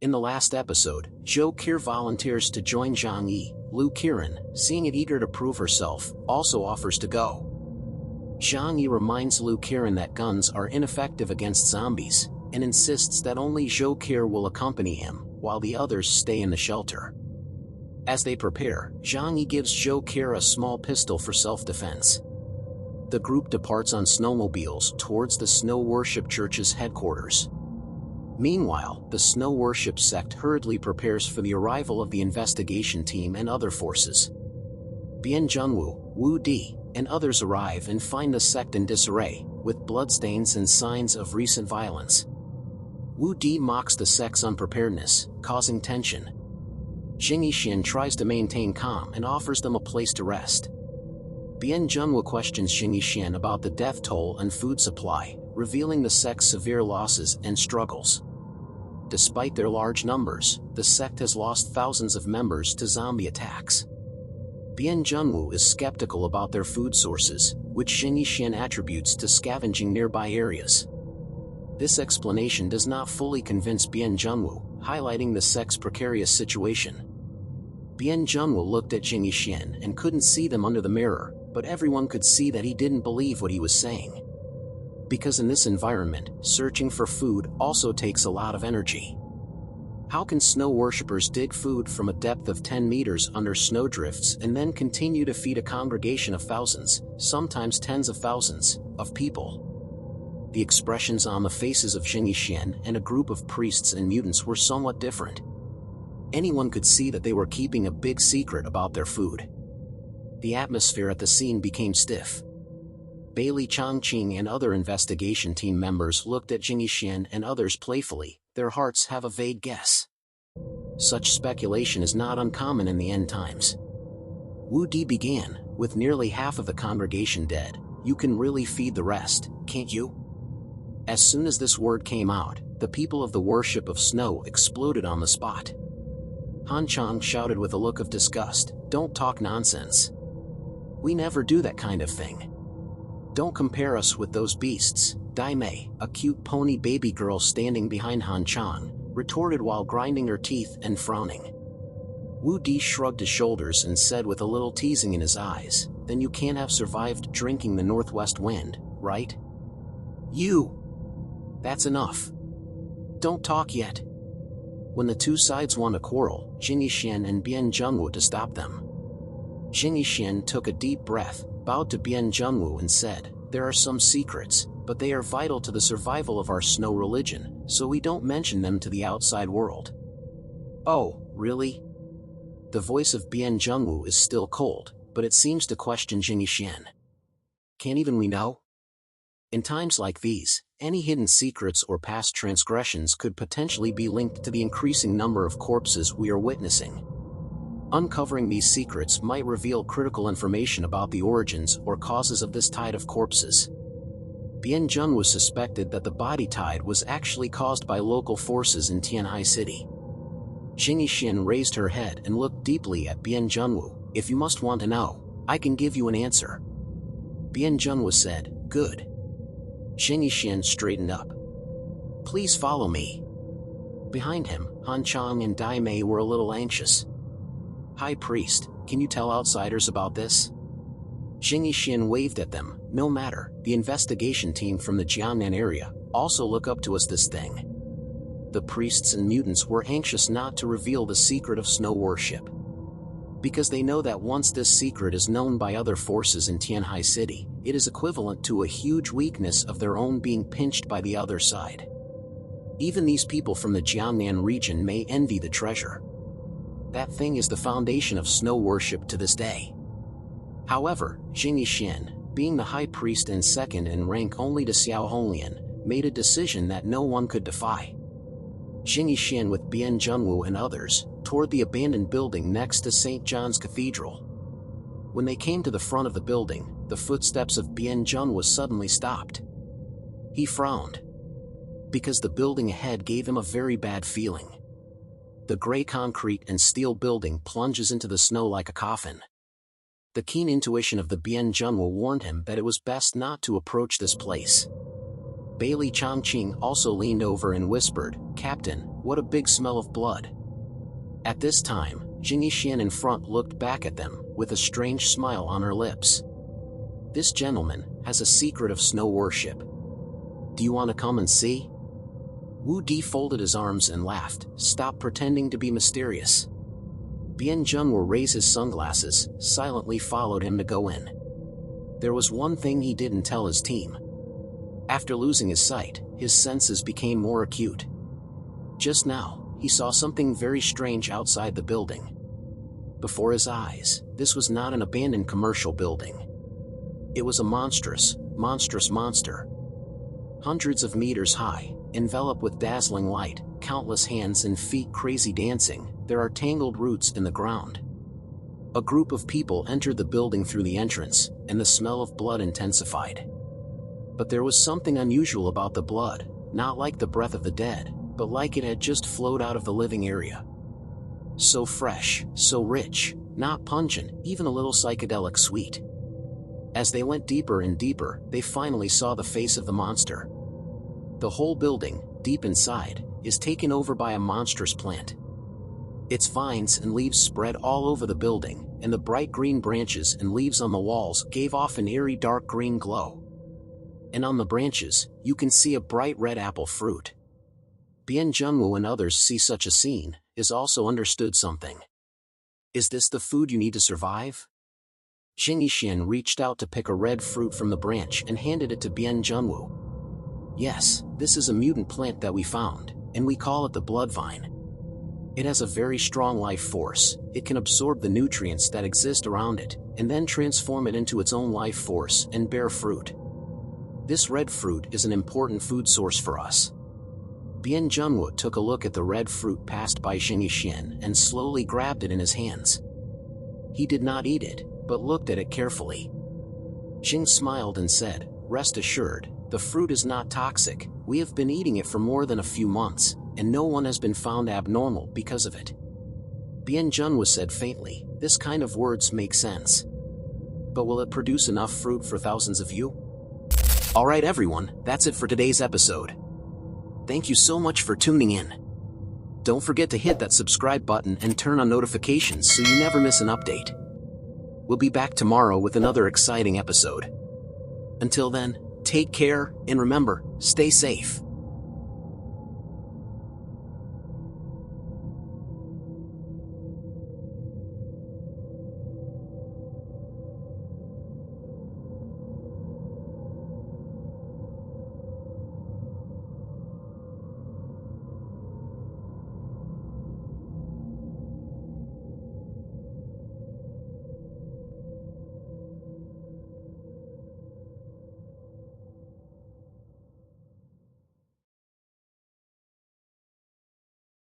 In the last episode, Zhou Qir volunteers to join Zhang Yi. Lu Qiren, seeing it eager to prove herself, also offers to go. Zhang Yi reminds Lu Qiren that guns are ineffective against zombies, and insists that only Zhou Qir will accompany him, while the others stay in the shelter. As they prepare, Zhang Yi gives Zhou Qir a small pistol for self-defense. The group departs on snowmobiles towards the Snow Worship Church's headquarters. Meanwhile, the Snow Worship sect hurriedly prepares for the arrival of the investigation team and other forces. Bian Junwu, Wu Di, and others arrive and find the sect in disarray, with bloodstains and signs of recent violence. Wu Di mocks the sect's unpreparedness, causing tension. Jing Yixian tries to maintain calm and offers them a place to rest. Bian Junwu questions Jing Yixian about the death toll and food supply, revealing the sect's severe losses and struggles. Despite their large numbers, the sect has lost thousands of members to zombie attacks. Bian Junwu is skeptical about their food sources, which Jing Yixian attributes to scavenging nearby areas. This explanation does not fully convince Bian Junwu, highlighting the sect's precarious situation. Bian Junwu looked at Jing Yixian and couldn't see them under the mirror, but everyone could see that he didn't believe what he was saying. Because in this environment, searching for food also takes a lot of energy. How can snow worshippers dig food from a depth of 10 meters under snowdrifts and then continue to feed a congregation of thousands, sometimes tens of thousands, of people? The expressions on the faces of Jing Yixian and a group of priests and mutants were somewhat different. Anyone could see that they were keeping a big secret about their food. The atmosphere at the scene became stiff. Bailey Chongqing and other investigation team members looked at Jing Yixian and others playfully, their hearts have a vague guess. Such speculation is not uncommon in the end times. Wu Di began, with nearly half of the congregation dead, you can really feed the rest, can't you? As soon as this word came out, the people of the worship of snow exploded on the spot. Han Chang shouted with a look of disgust, don't talk nonsense. We never do that kind of thing. Don't compare us with those beasts, Dai Mei, a cute pony baby girl standing behind Han Chang, retorted while grinding her teeth and frowning. Wu Di shrugged his shoulders and said with a little teasing in his eyes, then you can't have survived drinking the northwest wind, right? You! That's enough. Don't talk yet. When the two sides won a quarrel, Jing Yixian and Bian Junwu to stop them. Jing Yixian took a deep breath, bowed to Bian Junwu and said, there are some secrets, but they are vital to the survival of our snow religion, so we don't mention them to the outside world. Oh, really? The voice of Bian Junwu is still cold, but it seems to question Jing Yixian. Can't even we know? In times like these, any hidden secrets or past transgressions could potentially be linked to the increasing number of corpses we are witnessing. Uncovering these secrets might reveal critical information about the origins or causes of this tide of corpses. Bian Junwu suspected that the body tide was actually caused by local forces in Tianhai City. Jing Yixian raised her head and looked deeply at Bian Junwu. If you must want to know, I can give you an answer. Bian Junwu said, good. Jing Yixian straightened up. Please follow me. Behind him, Han Chang and Dai Mei were a little anxious. High Priest, can you tell outsiders about this? Jing Yixian waved at them, no matter, the investigation team from the Jiangnan area also look up to us this thing. The priests and mutants were anxious not to reveal the secret of snow worship. Because they know that once this secret is known by other forces in Tianhai City, it is equivalent to a huge weakness of their own being pinched by the other side. Even these people from the Jiangnan region may envy the treasure. That thing is the foundation of snow worship to this day. However, Jing Yixian, being the high priest and second in rank only to Xiao Honglian, made a decision that no one could defy. Jing Yixian with Bian Junwu and others, toward the abandoned building next to St. John's Cathedral. When they came to the front of the building, the footsteps of Bian Junwu suddenly stopped. He frowned. Because the building ahead gave him a very bad feeling. The gray concrete and steel building plunges into the snow like a coffin. The keen intuition of the Bian Junwu warned him that it was best not to approach this place. Bailey Chongqing also leaned over and whispered, Captain, what a big smell of blood. At this time, Xenjiouzombie in front looked back at them, with a strange smile on her lips. This gentleman has a secret of snow worship. Do you want to come and see? Wu Di folded his arms and laughed. Stop pretending to be mysterious. Bien Junwo raised his sunglasses, silently followed him to go in. There was one thing he didn't tell his team. After losing his sight, his senses became more acute. Just now, he saw something very strange outside the building. Before his eyes, this was not an abandoned commercial building. It was a monstrous monster. Hundreds of meters high, enveloped with dazzling light, countless hands and feet crazy dancing, there are tangled roots in the ground. A group of people entered the building through the entrance, and the smell of blood intensified. But there was something unusual about the blood, not like the breath of the dead, but like it had just flowed out of the living area. So fresh, so rich, not pungent, even a little psychedelic sweet. As they went deeper and deeper, they finally saw the face of the monster. The whole building, deep inside, is taken over by a monstrous plant. Its vines and leaves spread all over the building, and the bright green branches and leaves on the walls gave off an eerie dark green glow. And on the branches, you can see a bright red apple fruit. Bien Junwo and others see such a scene, is also understood something. Is this the food you need to survive? Xenjiouzombie reached out to pick a red fruit from the branch and handed it to Bien Junwo. Yes, this is a mutant plant that we found, and we call it the blood vine. It has a very strong life force. It can absorb the nutrients that exist around it, and then transform it into its own life force and bear fruit. This red fruit is an important food source for us. Bien Junwo took a look at the red fruit passed by Xenjiouzombie and slowly grabbed it in his hands. He did not eat it, but looked at it carefully. Xing smiled and said, "Rest assured, the fruit is not toxic. We have been eating it for more than a few months, and no one has been found abnormal because of it." Bien Junwo said faintly, "This kind of words make sense. But will it produce enough fruit for thousands of you?" Alright everyone, that's it for today's episode. Thank you so much for tuning in. Don't forget to hit that subscribe button and turn on notifications so you never miss an update. We'll be back tomorrow with another exciting episode. Until then, take care, and remember, stay safe.